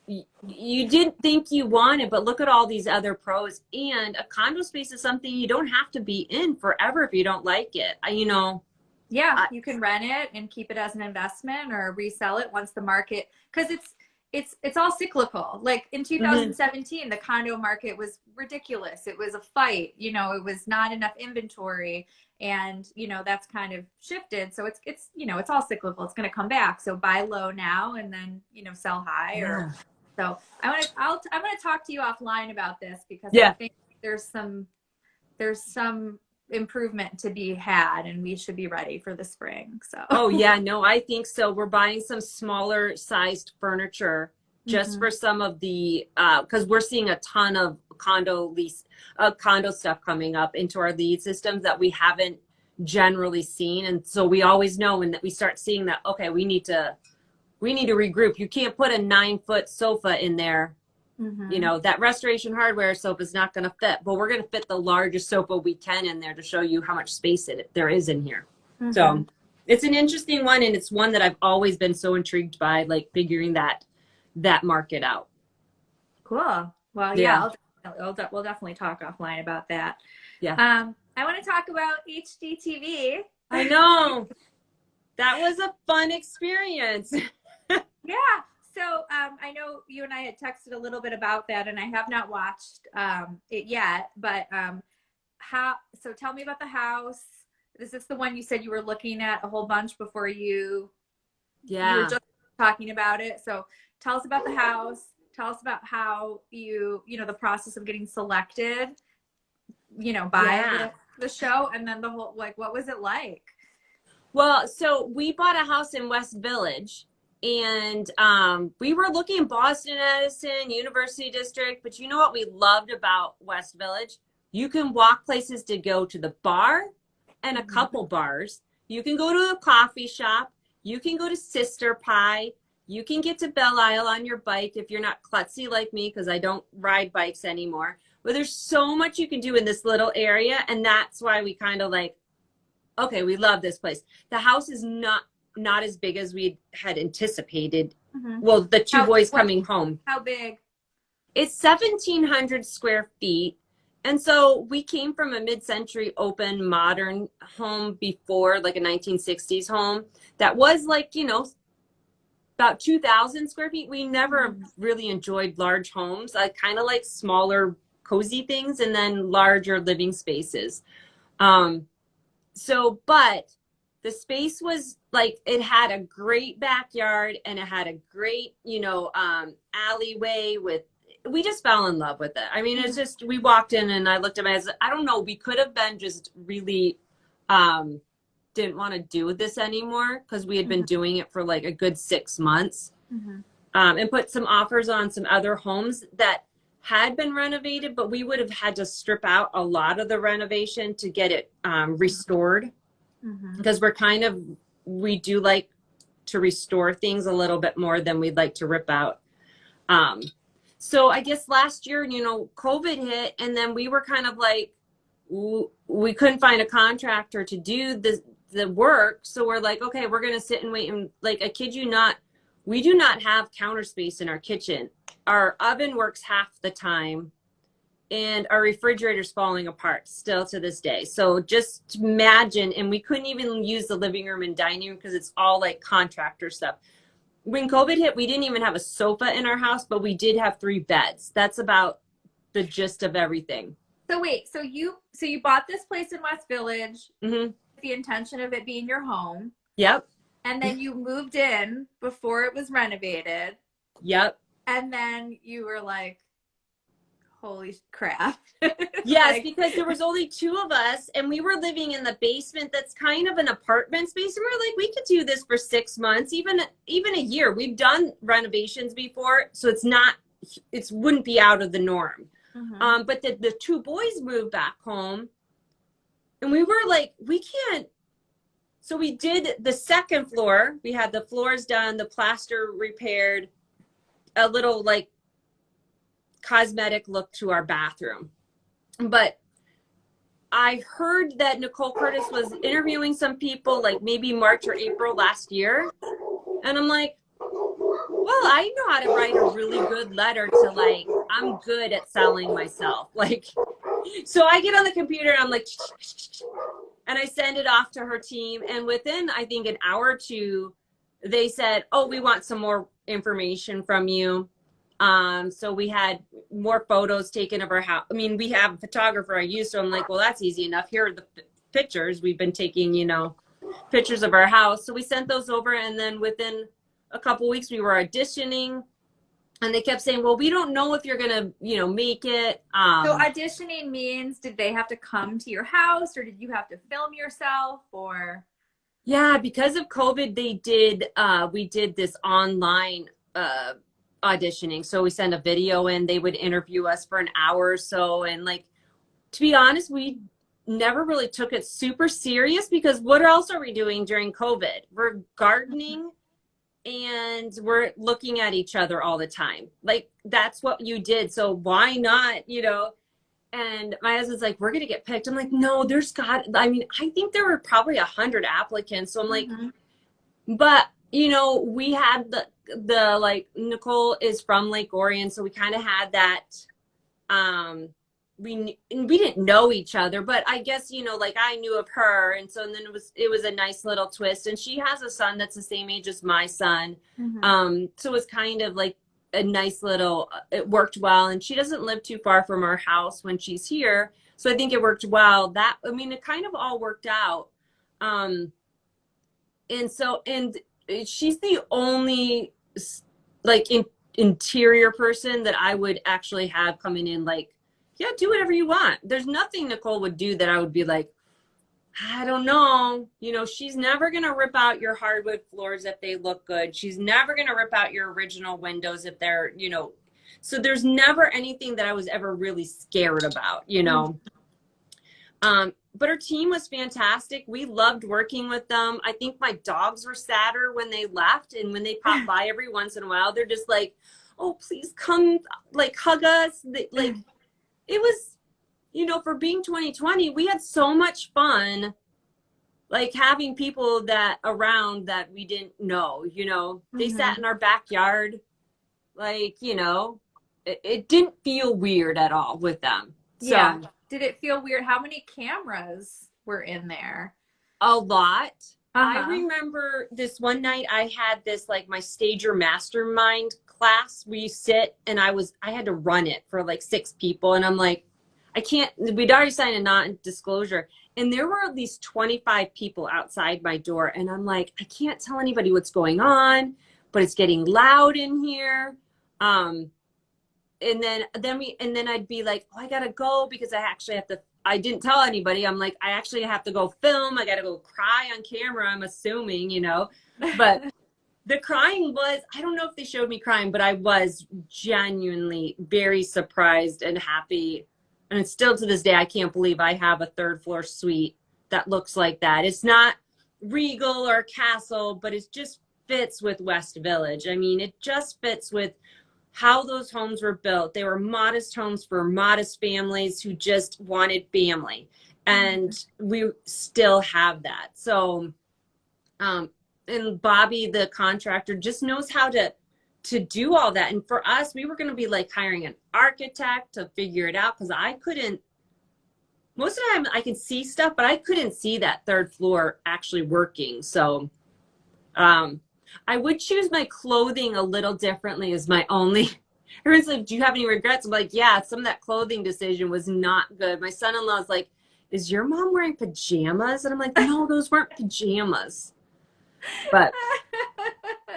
you didn't think you wanted, but look at all these other pros. And a condo space is something you don't have to be in forever if you don't like it. You know, Yeah, I, you can rent it and keep it as an investment or resell it once the market, because it's all cyclical. Like in mhm. 2017, the condo market was ridiculous. It was a fight, you know, it was not enough inventory, and you know that's kind of shifted. So it's you know, it's all cyclical. It's going to come back. So buy low now and then, you know, sell high, or Yeah. So I'm gonna talk to you offline about this because Yeah. I think there's some improvement to be had, and we should be ready for the spring. So. Oh yeah, no, I think so. We're buying some smaller sized furniture just for some of the because we're seeing a ton of condo stuff coming up into our lead systems that we haven't generally seen, and so we always know when that we start seeing that, okay, we need to regroup. You can't put a 9-foot sofa in there. You know, that Restoration Hardware sofa is not going to fit, but we're going to fit the largest sofa we can in there to show you how much space there is in here. So it's an interesting one, and it's one that I've always been so intrigued by, like figuring that market out. Cool. Well, yeah, we'll definitely talk offline about that. Yeah. I want to talk about HGTV. I know. That was a fun experience. Yeah. So I know you and I had texted a little bit about that, and I have not watched it yet. But so tell me about the house. Is this the one you said you were looking at a whole bunch before you were just talking about it? So tell us about the house. Tell us about how the process of getting selected, by the show, and then the whole, like, what was it like? Well, so we bought a house in West Village. And we were looking in Boston, Edison, University District. But you know what we loved about West Village? You can walk places to go to the bar and a couple bars. You can go to a coffee shop. You can go to Sister Pie. You can get to Belle Isle on your bike if you're not klutzy like me, because I don't ride bikes anymore. But there's so much you can do in this little area. And that's why we kind of like, okay, we love this place. The house is not as big as we had anticipated. Well, the two boys coming home. How big? It's 1,700 square feet. And so we came from a mid-century open modern home before, like a 1960s home that was like, about 2,000 square feet. We never really enjoyed large homes. I kind of like smaller, cozy things and then larger living spaces. But the space was like, it had a great backyard and it had a great, alleyway we just fell in love with it. I mean, it's just, we walked in and I looked at my husband. I don't know, we could have been just really, didn't want to do this anymore because we had been doing it for like a good 6 months, and put some offers on some other homes that had been renovated, but we would have had to strip out a lot of the renovation to get it restored. Because we do like to restore things a little bit more than we'd like to rip out. So I guess last year, COVID hit, and then we were kind of like, we couldn't find a contractor to do the work. So we're like, okay, we're going to sit and wait. And like, I kid you not, we do not have counter space in our kitchen. Our oven works half the time. And our refrigerator's falling apart still to this day. So just imagine, and we couldn't even use the living room and dining room because it's all like contractor stuff. When COVID hit, we didn't even have a sofa in our house, but we did have 3 beds. That's about the gist of everything. So wait, so you bought this place in West Village with the intention of it being your home. Yep. And then you moved in before it was renovated. Yep. And then you were like, holy crap. Yes, because there was only 2 of us and we were living in the basement that's kind of an apartment space. And we're like, we could do this for 6 months, even a year. We've done renovations before, so it wouldn't be out of the norm. But the 2 boys moved back home and we were like, we can't. So we did the second floor. We had the floors done, the plaster repaired, a little like cosmetic look to our bathroom. But I heard that Nicole Curtis was interviewing some people like maybe March or April last year. And I'm like, well, I know how to write a really good letter to like, I'm good at selling myself. Like, so I get on the computer and I'm like, and I send it off to her team. And within, I think, an hour or 2, they said, oh, we want some more information from you. So we had more photos taken of our house. I mean, we have a photographer I use, so I'm like, well, that's easy enough. Here are the pictures. We've been taking, pictures of our house. So we sent those over, and then within a couple weeks, we were auditioning. And they kept saying, well, we don't know if you're going to, you know, make it. So auditioning means, did they have to come to your house, or did you have to film yourself, or? Yeah, because of COVID, we did this online auditioning. So we sent a video in, they would interview us for an hour or so. And like, to be honest, we never really took it super serious, because what else are we doing during COVID? We're gardening and we're looking at each other all the time. Like, that's what you did. So why not, you know? And my husband's like, we're going to get picked. I'm like, no, I think there were probably 100 applicants. So I'm like, but you know, we had the like, Nicole is from Lake Orion. So we kind of had that, we didn't know each other, but I guess, you know, like I knew of her. And so, and then it was a nice little twist, and she has a son that's the same age as my son. So it was kind of like a nice little, it worked well. And she doesn't live too far from our house when she's here. So I think it worked well. It kind of all worked out. And she's the only like interior person that I would actually have coming in, like, yeah, do whatever you want. There's nothing Nicole would do that I would be like, I don't know. You know, she's never going to rip out your hardwood floors if they look good. She's never going to rip out your original windows if they're, you know, so there's never anything that I was ever really scared about, you know. But her team was fantastic. We loved working with them. I think my dogs were sadder when they left, and when they pop by every once in a while, they're just like, oh, please come, like, hug us. Like, it was, you know, for being 2020, we had so much fun, like having people around that we didn't know, you know. They sat in our backyard, like, you know, it didn't feel weird at all with them. So, yeah. Did it feel weird? How many cameras were in there? A lot. I remember this one night I had this, like, my stager mastermind class. We sit, and I had to run it for like 6 people. And I'm like, we'd already signed a non-disclosure. And there were at least 25 people outside my door. And I'm like, I can't tell anybody what's going on, but it's getting loud in here. And then I'd be like, oh, I gotta go because I didn't tell anybody. I'm like, I actually have to go film. I gotta go cry on camera, I'm assuming, you know. But the crying was, I don't know if they showed me crying, but I was genuinely very surprised and happy. And still to this day, I can't believe I have a 3rd floor suite that looks like that. It's not regal or castle, but it just fits with West Village. I mean, it just fits with how those homes were built. They were modest homes for modest families who just wanted family. And we still have that. So, and Bobby, the contractor, just knows how to do all that. And for us, we were going to be like hiring an architect to figure it out, because most of the time I could see stuff, but I couldn't see that 3rd floor actually working. So, I would choose my clothing a little differently as my only. Everyone's like, do you have any regrets? I'm like, yeah, some of that clothing decision was not good. My son-in-law's like, is your mom wearing pajamas? And I'm like, no, those weren't pajamas. But,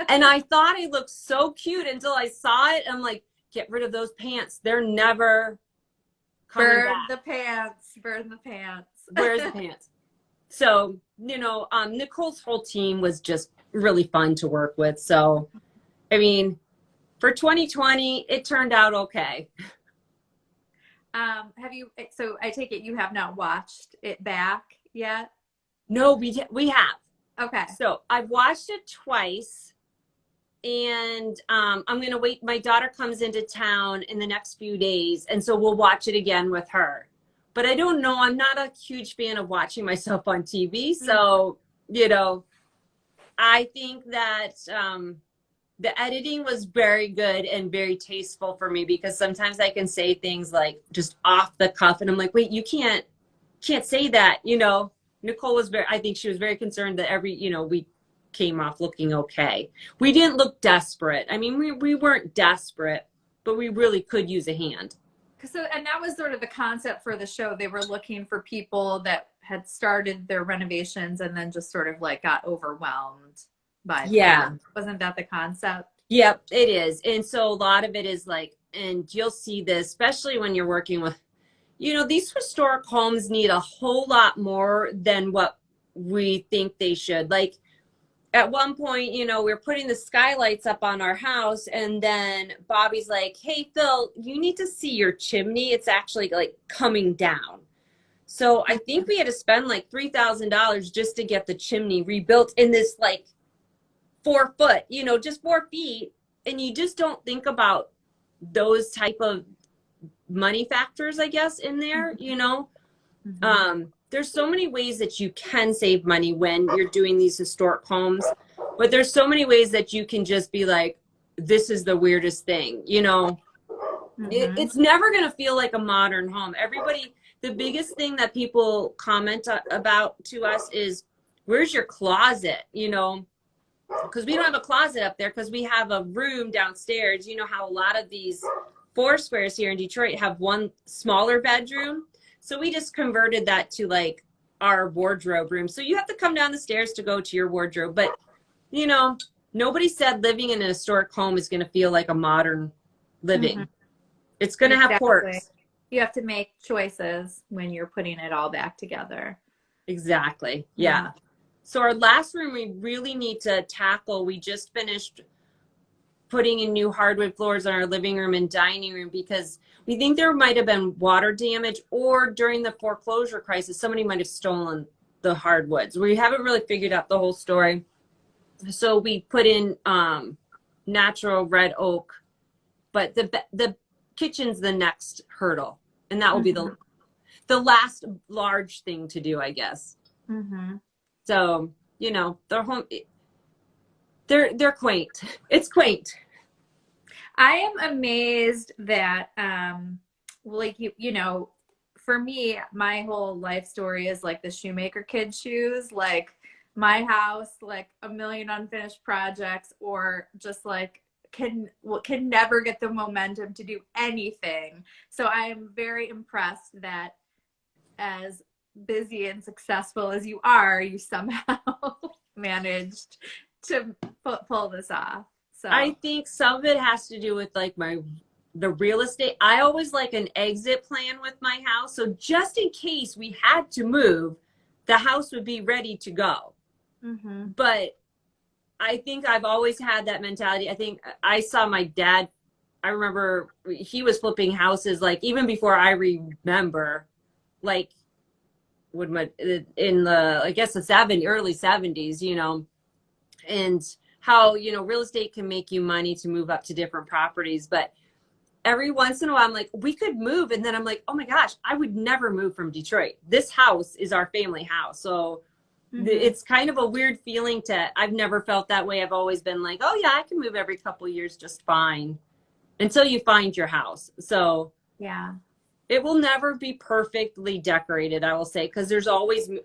and I thought I looked so cute until I saw it. I'm like, get rid of those pants. They're never coming back. Burn the pants. Where's the pants? So, you know, Nicole's whole team was just really fun to work with. So, I mean, for 2020, it turned out okay. So I take it you have not watched it back yet? No, we have. Okay. So I've watched it twice, and I'm going to wait. My daughter comes into town in the next few days, and so we'll watch it again with her. But I don't know. I'm not a huge fan of watching myself on TV. So, you know, I think that the editing was very good and very tasteful for me, because sometimes I can say things like just off the cuff, and I'm like, wait, you can't say that, you know. Nicole I think she was very concerned that we came off looking okay. We didn't look desperate. I mean, we weren't desperate, but we really could use a hand. And that was sort of the concept for the show. They were looking for people that had started their renovations and then just sort of like got overwhelmed by yeah. Wasn't that the concept? Yep, it is. And so a lot of it is like, and you'll see this, especially when you're working with, these historic homes need a whole lot more than what we think they should. Like at one point, we're putting the skylights up on our house, and then Bobby's like, "Hey, Phil, you need to see your chimney. It's actually like coming down." So I think we had to spend like $3,000 just to get the chimney rebuilt in this like 4 foot, just 4 feet. And you just don't think about those type of money factors, I guess, in there, There's so many ways that you can save money when you're doing these historic homes, but there's so many ways that you can just be like, this is the weirdest thing, It's never going to feel like a modern home. The biggest thing that people comment about to us is, where's your closet, because we don't have a closet up there because we have a room downstairs. You know how a lot of these four squares here in Detroit have one smaller bedroom. So we just converted that to like our wardrobe room. So you have to come down the stairs to go to your wardrobe. But, nobody said living in a historic home is going to feel like a modern living. It's going to have quirks. You have to make choices when you're putting it all back together. Exactly. Yeah. So our last room we really need to tackle, we just finished putting in new hardwood floors in our living room and dining room because we think there might have been water damage, or during the foreclosure crisis, somebody might have stolen the hardwoods. We haven't really figured out the whole story. So we put in natural red oak, but the kitchen's the next hurdle. And that will be the last large thing to do, I guess. So, their home, they're quaint. It's quaint. I am amazed that, for me, my whole life story is like the shoemaker kid shoes, like my house, like a million unfinished projects, or just like can never get the momentum to do anything. So I am very impressed that as busy and successful as you are, you somehow managed to pull this off. So I think some of it has to do with like the real estate. I always like an exit plan with my house. So just in case we had to move, the house would be ready to go. But I think I've always had that mentality. I think I saw my dad, I remember he was flipping houses like even before I remember, like in the, I guess the early 70s, and how, real estate can make you money to move up to different properties. But every once in a while I'm like, we could move. And then I'm like, oh my gosh, I would never move from Detroit. This house is our family house. So it's kind of a weird feeling I've never felt that way. I've always been like, oh yeah, I can move every couple of years just fine until you find your house. So yeah, it will never be perfectly decorated, I will say, because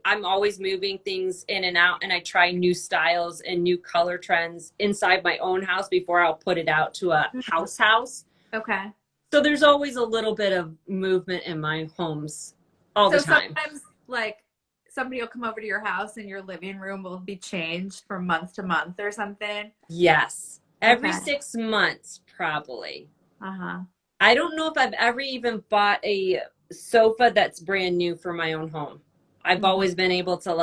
I'm always moving things in and out, and I try new styles and new color trends inside my own house before I'll put it out to a house. Okay. So there's always a little bit of movement in my homes all the time. Sometimes like somebody will come over to your house and your living room will be changed from month to month or something. Yes. Every 6 months, probably. I don't know if I've ever even bought a sofa that's brand new for my own home. I've always been able to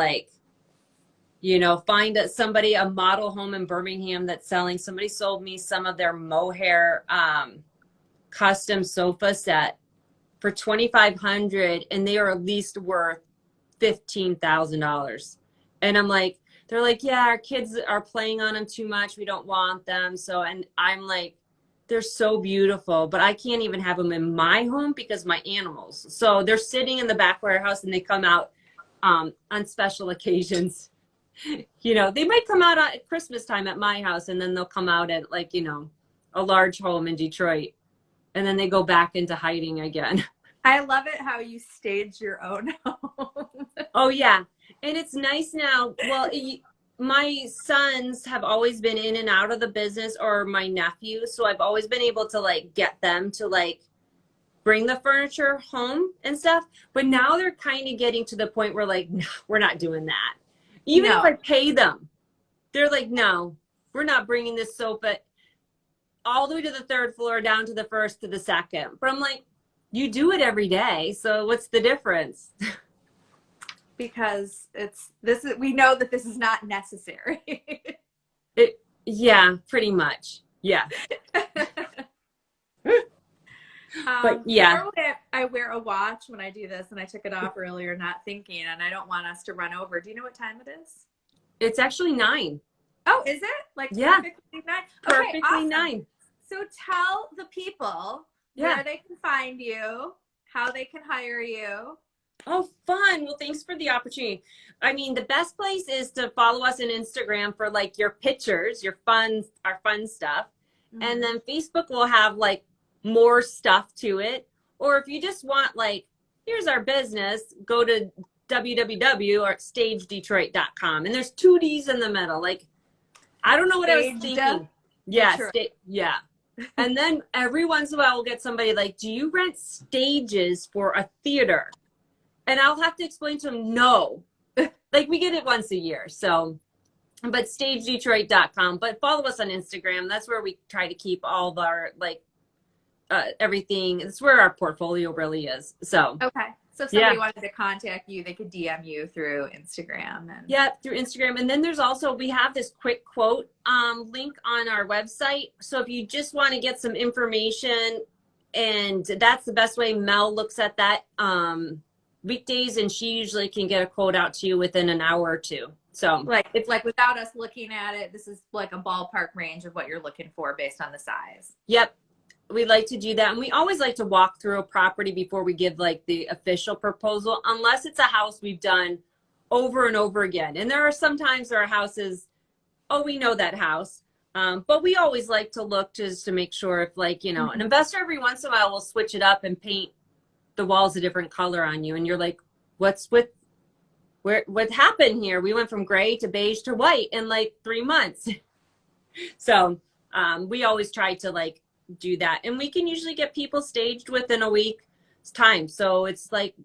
find a model home in Birmingham that's selling. Somebody sold me some of their mohair custom sofa set for $2,500, and they are at least worth $15,000. And I'm like, they're like, yeah, our kids are playing on them too much. We don't want them. So, and I'm like, they're so beautiful, but I can't even have them in my home because my animals. So they're sitting in the back of our house, and they come out on special occasions. They might come out at Christmas time at my house, and then they'll come out at a large home in Detroit, and then they go back into hiding again. I love it how you stage your own home. Oh yeah. And it's nice now. Well, my sons have always been in and out of the business, or my nephew. So I've always been able to get them to bring the furniture home and stuff. But now they're kind of getting to the point where no, we're not doing that. Even if I pay them, they're like, no, we're not bringing this sofa. all the way to the third floor, down to the first to the second. But I'm like, you do it every day. So what's the difference? Because we know that this is not necessary. Yeah, pretty much. Yeah. But yeah. I wear a watch when I do this, and I took it off earlier, not thinking, and I don't want us to run over. Do you know what time it is? It's actually 9. Oh, is it? Like yeah. Perfectly 9? Perfectly okay, awesome. 9. So tell the people where they can find you, how they can hire you. Oh, fun. Well, thanks for the opportunity. I mean, the best place is to follow us on Instagram for like your pictures, our fun stuff. Mm-hmm. And then Facebook will have like more stuff to it. Or if you just want like, here's our business, go to www.stagedetroit.com. And there's 2 D's in the middle. Like, I don't know what I was thinking. Yeah. Yeah. And then every once in a while we'll get somebody like, do you rent stages for a theater? And I'll have to explain to them, no. Like, we get it once a year. So, but stagedetroit.com. But follow us on Instagram. That's where we try to keep all of our, like, everything. It's where our portfolio really is. So. Okay. So if somebody wanted to contact you, they could DM you through Instagram. Yeah, through Instagram. And then there's also, we have this quick quote link on our website. So if you just want to get some information, and that's the best way Mel looks at that weekdays, and she usually can get a quote out to you within an hour or two. So like, it's like without us looking at it, this is like a ballpark range of what you're looking for based on the size. Yep. We like to do that. And we always like to walk through a property before we give like the official proposal, unless it's a house we've done over and over again. And there are sometimes there are houses, oh, we know that house. But we always like to look just to make sure if like, you know, an investor every once in a while will switch it up and paint the walls a different color on you. And you're like, what happened here? We went from gray to beige to white in like 3 months. So we always try to like do that. And we can usually get people staged within a week's time. So it's like,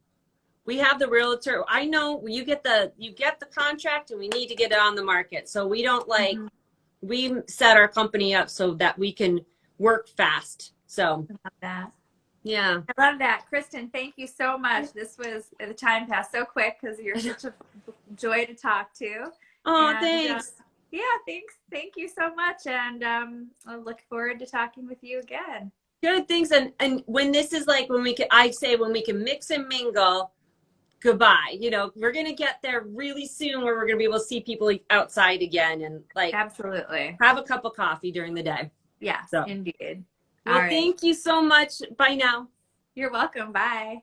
we have the realtor. I know you get the contract and we need to get it on the market. So we don't like, we set our company up so that we can work fast. So I love that. Yeah. I love that. Kristin, thank you so much. The time passed so quick because you're such a joy to talk to. Oh, thanks. Yeah, thanks. Thank you so much. And I'll look forward to talking with you again. Good, thanks. And when this is like, when we can mix and mingle, goodbye. You know, we're going to get there really soon where we're going to be able to see people outside again and like absolutely have a cup of coffee during the day. Yes, so. Indeed. Well, thank you so much. Bye now. You're welcome. Bye.